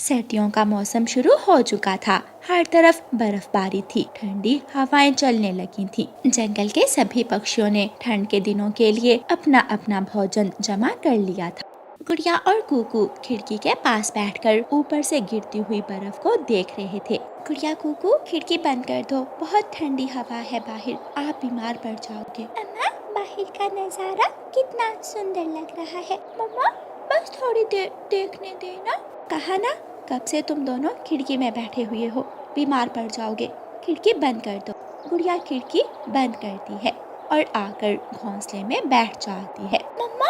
सर्दियों का मौसम शुरू हो चुका था। हर तरफ बर्फबारी थी, ठंडी हवाएं चलने लगी थी। जंगल के सभी पक्षियों ने ठंड के दिनों के लिए अपना अपना भोजन जमा कर लिया था। गुड़िया और कुकू खिड़की के पास बैठकर ऊपर से गिरती हुई बर्फ को देख रहे थे। गुड़िया, कुकू खिड़की बंद कर दो, बहुत ठंडी हवा है बाहर, आप बीमार पड़ जाओगे। अम्मा, बाहर का नजारा कितना सुंदर लग रहा है। मम्मा, बस थोड़ी देर देखने देना। कहा ना, कब से तुम दोनों खिड़की में बैठे हुए हो, बीमार पड़ जाओगे। खिड़की बंद कर दो। गुड़िया खिड़की बंद करती है और आकर घोंसले में बैठ जाती है। मम्मा,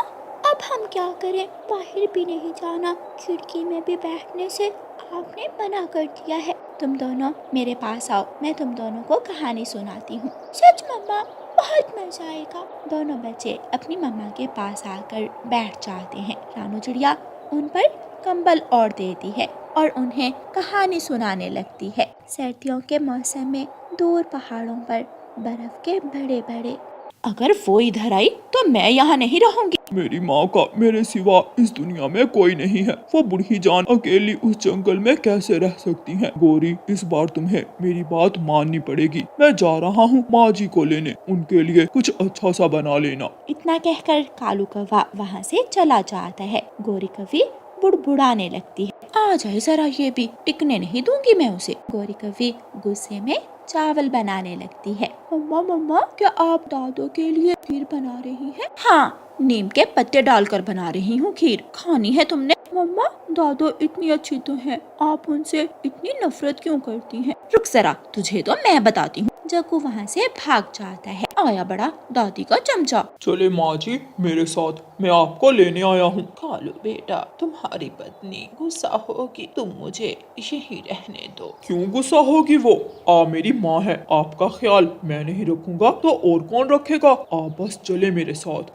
अब हम क्या करें? बाहर भी नहीं जाना, खिड़की में भी बैठने से आपने मना कर दिया है। तुम दोनों मेरे पास आओ, मैं तुम दोनों को कहानी सुनाती हूँ। सच मम्मा, बहुत मजा आएगा। दोनों बच्चे अपनी मम्मा के पास आकर बैठ जाते हैं। रानू चिड़िया उन पर कंबल ओढ़ देती है और उन्हें कहानी सुनाने लगती है। सर्दियों के मौसम में दूर पहाड़ों पर बर्फ के बड़े बड़े। अगर वो इधर आई तो मैं यहाँ नहीं रहूंगी। मेरी माँ का मेरे सिवा इस दुनिया में कोई नहीं है। वो बूढ़ी जान अकेली उस जंगल में कैसे रह सकती हैं? गोरी, इस बार तुम्हें मेरी बात माननी पड़ेगी। मैं जा रहा हूँ माँ जी को लेने, उनके लिए कुछ अच्छा सा बना लेना। इतना कहकर कालू कौवा वहाँ से चला जाता है। गोरी कौवी बुड़बुड़ाने लगती है। आ जाए जरा, ये भी टिकने नहीं दूंगी मैं उसे। गोरी कौवी गुस्से में चावल बनाने लगती है। मम्मा मम्मा, क्या आप दादू के लिए खीर बना रही हैं? हाँ, नीम के पत्ते डालकर बना रही हूँ खीर। खानी है तुमने? मम्मा, दादू इतनी अच्छी तो है, आप उनसे इतनी नफरत क्यों करती हैं? रुक जरा, तुझे तो मैं बताती हूँ। जग्गू वहाँ से भाग जाता है। आया बड़ा दादी का चमचा। चले माँ जी मेरे साथ, मैं आपको लेने आया हूँ। कालू बेटा, तुम्हारी पत्नी गुस्सा होगी, तुम मुझे यही रहने दो। क्यों गुस्सा होगी वो? मेरी माँ है, आपका ख्याल मैं नहीं रखूंगा तो और कौन रखेगा? आप बस चले मेरे साथ।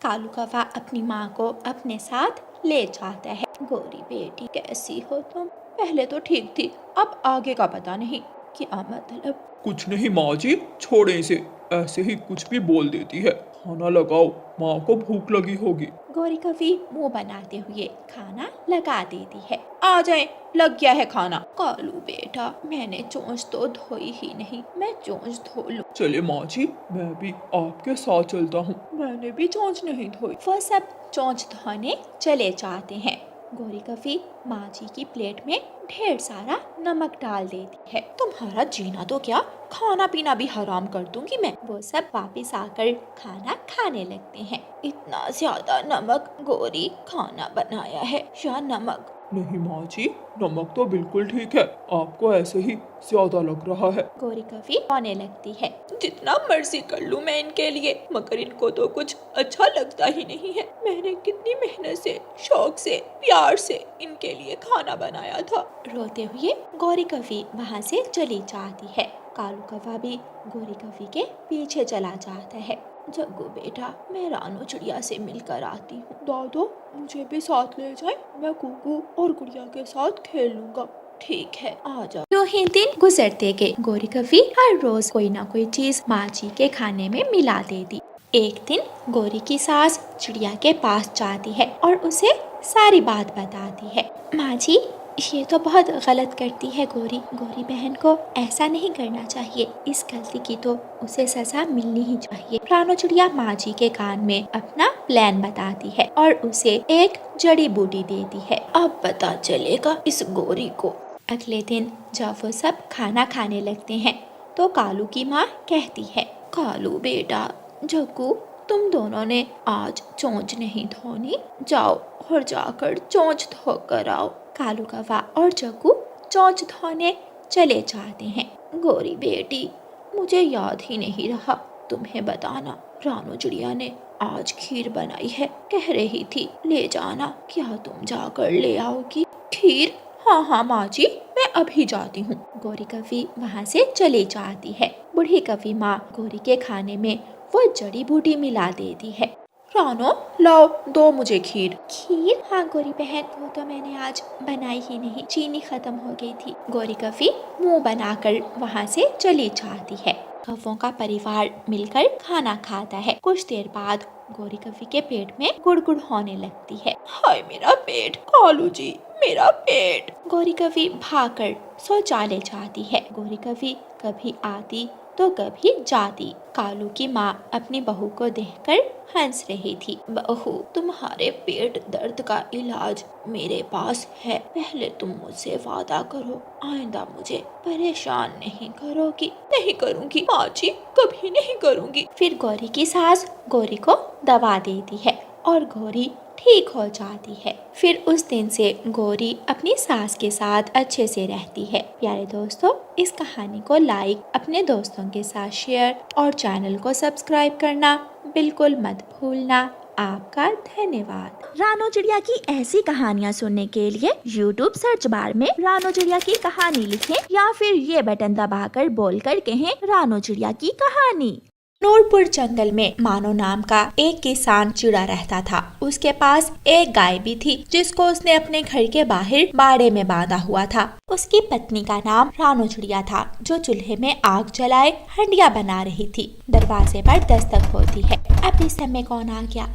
कालू कौवा अपनी माँ को अपने साथ ले जाता है। गोरी बेटी, कैसी हो तुम? पहले तो ठीक थी, अब आगे का पता नहीं। क्या मतलब? कुछ नहीं माँ जी, छोड़े इसे, ऐसे ही कुछ भी बोल देती है। खाना लगाओ, माँ को भूख लगी होगी। गोरी कौवी मुंह बनाते हुए खाना लगा देती है। आ जाए, लग गया है खाना। कालू बेटा, मैंने चोंच तो धोई ही नहीं, मैं चोंच धो लूं। चले माँ जी, मैं भी आपके साथ चलता हूँ, मैंने भी चोंच नहीं धोई। वो सब चोंच धोने चले जाते हैं। गोरी कौवी माँ जी की प्लेट में ढेर सारा नमक डाल देती है। तुम्हारा जीना तो क्या, खाना पीना भी हराम कर दूंगी मैं। वो सब वापस आकर खाना खाने लगते हैं। इतना ज्यादा नमक गोरी खाना बनाया है या नमक? नहीं माँ जी, नमक तो बिल्कुल ठीक है, आपको ऐसे ही ज्यादा लग रहा है। गोरी कौवी रोने लगती है। जितना मर्जी कर लूं मैं इनके लिए, मगर इनको तो कुछ अच्छा लगता ही नहीं है। मैंने कितनी मेहनत से, शौक से, प्यार से इनके लिए खाना बनाया था। रोते हुए गोरी कौवी वहाँ से चली जाती है। कालू कौवा भी गोरी कौवी के पीछे चला जाता है। जग्गू बेटा, मैं रानू चिड़िया से मिलकर आती हूँ। दादू, मुझे भी साथ ले जाए, मैं कुकू और गुड़िया के साथ खेल लूंगा। ठीक है, आ जाओ। यूं ही दिन गुजरते गए। गोरी कौवी हर रोज कोई ना कोई चीज माँ जी के खाने में मिला देती। एक दिन गोरी की सास चिड़िया के पास जाती है और उसे सारी बात बताती है। माँ जी, ये तो बहुत गलत करती है गोरी। गोरी बहन को ऐसा नहीं करना चाहिए, इस गलती की तो उसे सजा मिलनी ही चाहिए। रानू चिड़िया माँ जी के कान में अपना प्लान बताती है और उसे एक जड़ी बूटी देती है। अब पता चलेगा इस गोरी को। अगले दिन जब वो सब खाना खाने लगते हैं तो कालू की माँ कहती है। कालू बेटा, जग्गू, तुम दोनों ने आज चोंच नहीं धोनी, जाओ और जाकर चोंच धो कर आओ। कालू कौवा और जग्गू चोंच धोने चले जाते हैं। गोरी बेटी, मुझे याद ही नहीं रहा तुम्हें बताना, रानू चिड़िया ने आज खीर बनाई है, कह रही थी ले जाना, क्या तुम जाकर ले आओगी खीर? हाँ हाँ माँ जी, मैं अभी जाती हूँ। गोरी कौवी वहाँ से चली जाती है। बूढ़ी कौवी माँ गोरी के खाने में वो जड़ी बूटी मिला देती है। रानो, लाओ, दो मुझे खीर। खीर? हाँ गोरी बहन, वो तो मैंने आज बनाई ही नहीं, चीनी खत्म हो गई थी। गोरी कौवी मुंह बनाकर वहाँ से चली जाती है। कौवों का परिवार मिलकर खाना खाता है। कुछ देर बाद गौरी कव्वी के पेट में गुड़गुड़ होने लगती है। हाय मेरा पेट, कालू जी मेरा पेट। गौरी कव्वी भागकर शौचालय जाती है। गौरी कव्वी कभी आती तो कभी जाती। कालू की माँ अपनी बहू को देखकर हंस रही थी। बहू, तुम्हारे पेट दर्द का इलाज मेरे पास है। पहले तुम मुझसे वादा करो, आइंदा मुझे परेशान नहीं करोगी। नहीं करूँगी माँ जी, कभी नहीं करूँगी। फिर गौरी की सास गौरी को दवा देती है और गौरी ठीक हो जाती है। फिर उस दिन से गौरी अपनी सास के साथ अच्छे से रहती है। प्यारे दोस्तों, इस कहानी को लाइक, अपने दोस्तों के साथ शेयर और चैनल को सब्सक्राइब करना बिल्कुल मत भूलना। आपका धन्यवाद। रानो चिड़िया की ऐसी कहानियाँ सुनने के लिए YouTube सर्च बार में रानो चिड़िया की कहानी लिखें या फिर ये बटन दबाकर बोलकर कहें रानो चिड़िया की कहानी। नूरपुर जंगल में मानो नाम का एक किसान चिड़ा रहता था। उसके पास एक गाय भी थी जिसको उसने अपने घर के बाहर बाड़े में बांधा हुआ था। उसकी पत्नी का नाम रानो चिड़िया था, जो चूल्हे में आग जलाए हंडिया बना रही थी। दरवाजे पर दस्तक होती है। अब इस समय कौन आ गया?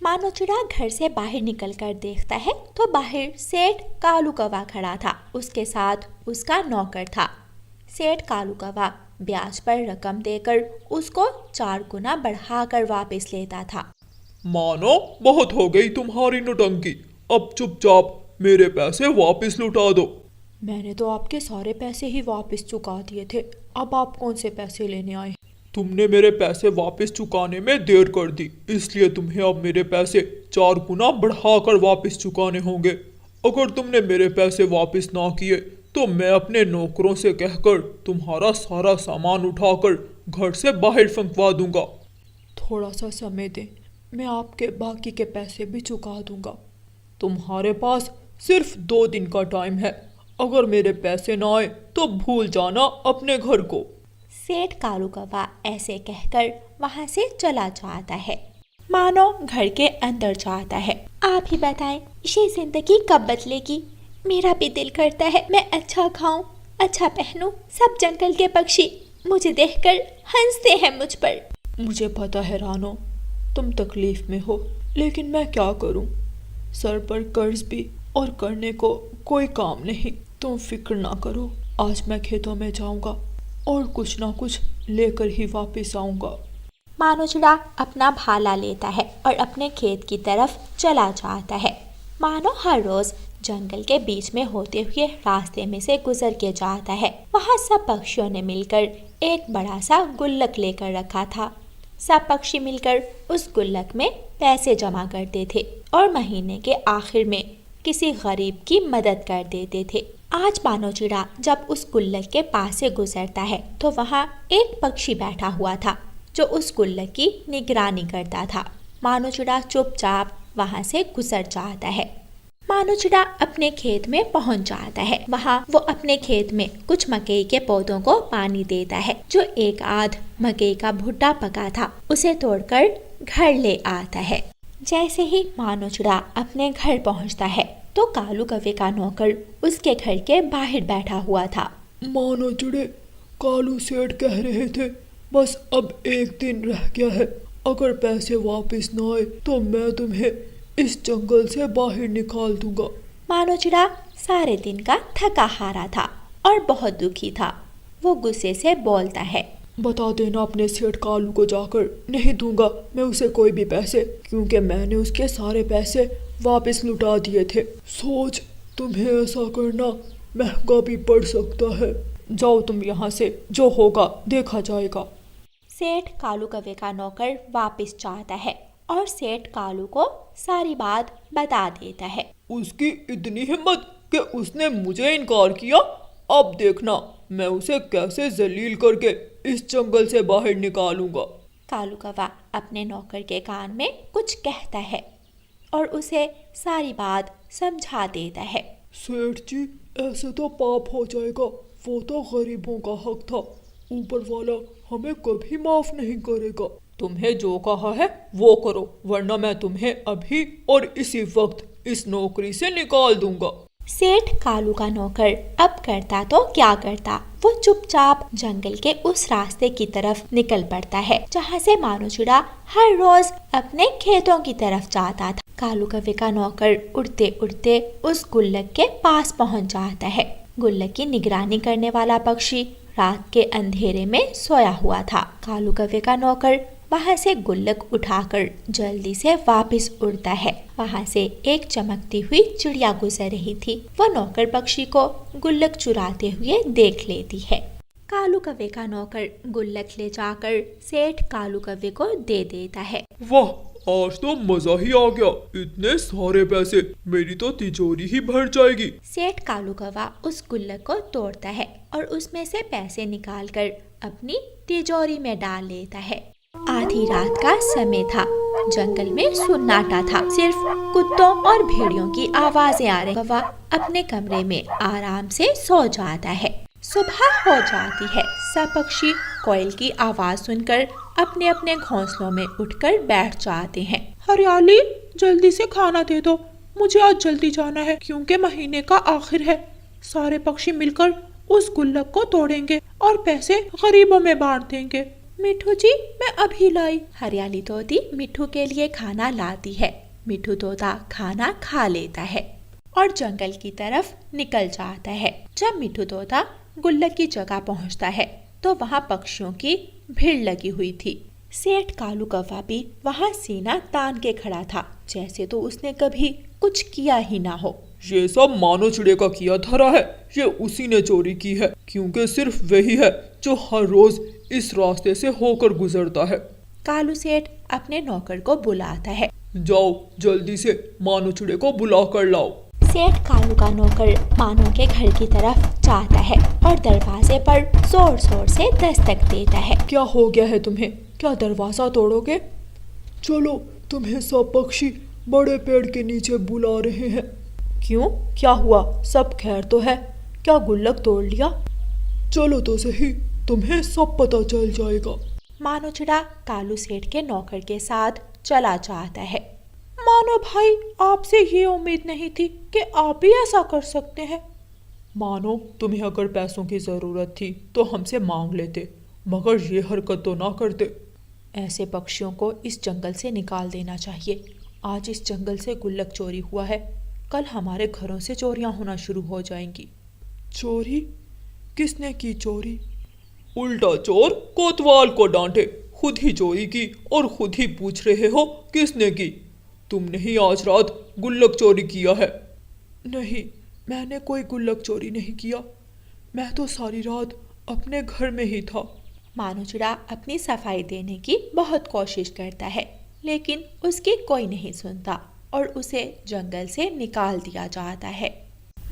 मानो चिड़ा घर से बाहर निकलकर देखता है तो बाहर सेठ कालू कौवा खड़ा था। उसके साथ उसका नौकर था। सेठ कालू कौवा ब्याज पर रकम देकर उसको 4 गुना बढ़ाकर वापस लेता था। मानो, बहुत हो गई तुम्हारी नौटंकी। अब चुपचाप मेरे पैसे वापस लौटा दो। मैंने तो आपके सारे पैसे ही वापस चुका दिए थे, अब आप कौन से पैसे लेने आए? तुमने मेरे पैसे वापस चुकाने में देर कर दी, इसलिए तुम्हें अब मेरे पैसे 4 गुना बढ़ाकर वापस चुकाने होंगे। अगर तुमने मेरे पैसे वापस ना किए तो मैं अपने नौकरों से कहकर तुम्हारा सारा सामान उठाकर घर से बाहर फेंकवा दूंगा। थोड़ा सा समय दें, मैं आपके बाकी के पैसे भी चुका दूंगा। तुम्हारे पास सिर्फ 2 दिन का टाइम है। अगर मेरे पैसे ना आए तो भूल जाना अपने घर को। सेठ कालू कौवा ऐसे कहकर वहाँ से चला जाता है। मानो घर के अंदर जाता है। आप ही बताएं, ये जिंदगी कब बदलेगी? मेरा भी दिल करता है मैं अच्छा खाऊं, अच्छा पहनूं। सब जंगल के पक्षी मुझे देखकर हंसते हैं मुझ पर। मुझे पता है रानो, तुम तकलीफ में हो, लेकिन मैं क्या करूं? सर पर कर्ज भी और करने को कोई काम नहीं। तुम फिक्र ना करो, आज मैं खेतों में जाऊंगा और कुछ ना कुछ लेकर ही वापस आऊंगा। मानो चिड़ा अपना भाला लेता है और अपने खेत की तरफ चला जाता है। मानो हर रोज जंगल के बीच में होते हुए रास्ते में से गुजर के जाता है। वहाँ सब पक्षियों ने मिलकर एक बड़ा सा गुल्लक लेकर रखा था। सब पक्षी मिलकर उस गुल्लक में पैसे जमा करते थे और महीने के आखिर में किसी गरीब की मदद कर देते थे। आज मानो चिड़ा जब उस गुल्लक के पास से गुजरता है तो वहाँ एक पक्षी बैठा हुआ था जो उस गुल्लक की निगरानी करता था। मानो चिड़ा चुपचाप वहाँ से गुजर जाता है। मानो चिड़ा अपने खेत में पहुंच जाता है। वहाँ वो अपने खेत में कुछ मकई के पौधों को पानी देता है। जो एक आध मकई का भुट्टा पका था उसे तोड़कर घर ले आता है। जैसे ही मानो चिड़ा अपने घर पहुंचता है तो कालू कौवे का नौकर उसके घर के बाहर बैठा हुआ था। मानो चिड़े, कालू सेठ कह रहे थे बस अब 1 दिन रह गया है। अगर पैसे वापस न आए तो मैं तुम्हें इस जंगल से बाहर निकाल दूंगा। मानो चिड़ा सारे दिन का थका हारा था और बहुत दुखी था। वो गुस्से से बोलता है, बता देना अपने सेठ कालू को जाकर, नहीं दूंगा मैं उसे कोई भी पैसे, क्योंकि मैंने उसके सारे पैसे वापस लुटा दिए थे। सोच, तुम्हें ऐसा करना महंगा भी पड़ सकता है। जाओ तुम यहाँ से, जो होगा देखा जाएगा। सेठ कालू कौवे का नौकर वापस जाता है और सेठ कालू को सारी बात बता देता है। उसकी इतनी हिम्मत कि उसने मुझे इनकार किया। अब देखना मैं उसे कैसे जलील करके इस जंगल से बाहर निकालूंगा। कालू कौवा अपने नौकर के कान में कुछ कहता है और उसे सारी बात समझा देता है। सेठ जी, ऐसे तो पाप हो जाएगा। वो तो गरीबों का हक था। ऊपर वाला हमें कभी माफ नहीं करेगा। तुम्हें जो कहा है वो करो, वरना मैं तुम्हें अभी और इसी वक्त इस नौकरी से निकाल दूंगा। सेठ कालू का नौकर अब करता तो क्या करता, वो चुपचाप जंगल के उस रास्ते की तरफ निकल पड़ता है जहाँ से मानो चिड़ा हर रोज अपने खेतों की तरफ जाता था। कालू कौवे का नौकर उड़ते उड़ते उस गुल्लक के पास पहुँच जाता है। गुल्लक की निगरानी करने वाला पक्षी रात के अंधेरे में सोया हुआ था। कालू कौवे का नौकर वहाँ से गुल्लक उठाकर जल्दी से वापस उड़ता है। वहाँ से एक चमकती हुई चिड़िया गुजर रही थी। वह नौकर पक्षी को गुल्लक चुराते हुए देख लेती है। कालू कौवे का नौकर गुल्लक ले जाकर सेठ कालू कौवे को दे देता है। वाह, आज तो मजा ही आ गया। इतने सारे पैसे, मेरी तो तिजोरी ही भर जाएगी। सेठ कालू कौवा उस गुल्लक को तोड़ता है और उसमें से पैसे निकालकर अपनी तिजोरी में डाल लेता है। आधी रात का समय था। जंगल में सन्नाटा था। सिर्फ कुत्तों और भेड़ियों की आवाजें आ रही। कौवा अपने कमरे में आराम से सो जाता है। सुबह हो जाती है। सब पक्षी कोयल की आवाज सुनकर अपने अपने घोंसलों में उठकर बैठ जाते हैं। हरियाली, जल्दी से खाना दे दो, मुझे आज जल्दी जाना है क्योंकि महीने का आखिर है। सारे पक्षी मिलकर उस गुल्लक को तोड़ेंगे और पैसे गरीबों में बांट देंगे। मिठू जी, मैं अभी लाई। हरियाली तोती मिठू के लिए खाना लाती है। मिठू तोता खाना खा लेता है और जंगल की तरफ निकल जाता है। जब मिठू तोता गुल्लक की जगह पहुंचता है तो वहाँ पक्षियों की भीड़ लगी हुई थी। सेठ कालू कौवा भी वहाँ सीना तान के खड़ा था, जैसे तो उसने कभी कुछ किया ही ना हो। ये सब मानो चिड़े का किया धरा है। ये उसी ने चोरी की है, क्योंकि सिर्फ वही है जो हर रोज इस रास्ते से होकर गुजरता है। कालू सेठ अपने नौकर को बुलाता है। जाओ, जल्दी से मानो चिड़े को बुला कर लाओ। सेठ कालू का नौकर मानो के घर की तरफ जाता है और दरवाजे पर जोर जोर से दस्तक देता है। क्या हो गया है तुम्हें? क्या दरवाजा तोड़ोगे? चलो, तुम्हें सब पक्षी बड़े पेड़ के नीचे बुला रहे हैं। क्यों, क्या हुआ? सब खैर तो है? क्या गुल्लक तोड़ लिया? चलो तो सही, तुम्हें सब पता चल जाएगा। मानो चिड़ा कालू सेठ के नौकर के साथ चला जाता है। मानो भाई, आपसे ये उम्मीद नहीं थी कि आप भी ऐसा कर सकते हैं। मानो, तुम्हें अगर पैसों की जरूरत थी तो हमसे मांग लेते, मगर ये हरकत तो ना करते। ऐसे पक्षियों को इस जंगल से निकाल देना चाहिए। आज इस जंगल से गुल्लक चोरी हुआ है, कल हमारे घरों से चोरियां होना शुरू हो जाएंगी। चोरी? किसने की चोरी? उल्टा चोर कोतवाल को डांटे। खुद ही चोरी की और खुद ही पूछ रहे हो किसने की। तुमने ही आज रात गुल्लक चोरी किया है। नहीं, मैंने कोई गुल्लक चोरी नहीं किया। मैं तो सारी रात अपने घर में ही था। मानो चिड़ा अपनी सफाई देने की बहुत कोशिश करता है, लेकिन उसकी कोई नहीं सुनता और उसे जंगल से निकाल दिया जाता है।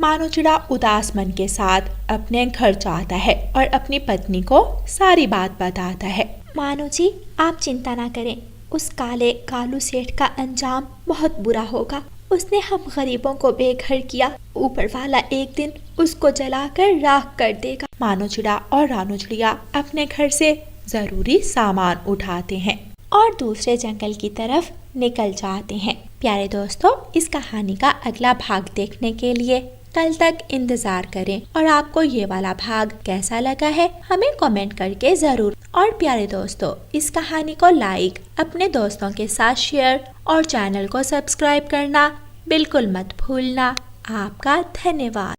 मानो चिड़ा उदास मन के साथ अपने घर जाता है और अपनी पत्नी को सारी बात बताता है। मानो जी, आप चिंता ना करें, उस काले कालू सेठ का अंजाम बहुत बुरा होगा। उसने हम गरीबों को बेघर किया। ऊपर वाला एक दिन उसको जलाकर राख कर देगा। मानो चिड़ा और रानो चिड़िया अपने घर से जरूरी सामान उठाते हैं और दूसरे जंगल की तरफ निकल जाते हैं। प्यारे दोस्तों, इस कहानी का अगला भाग देखने के लिए कल तक इंतजार करें और आपको ये वाला भाग कैसा लगा है हमें कमेंट करके जरूर। और प्यारे दोस्तों, इस कहानी को लाइक, अपने दोस्तों के साथ शेयर और चैनल को सब्सक्राइब करना बिल्कुल मत भूलना। आपका धन्यवाद।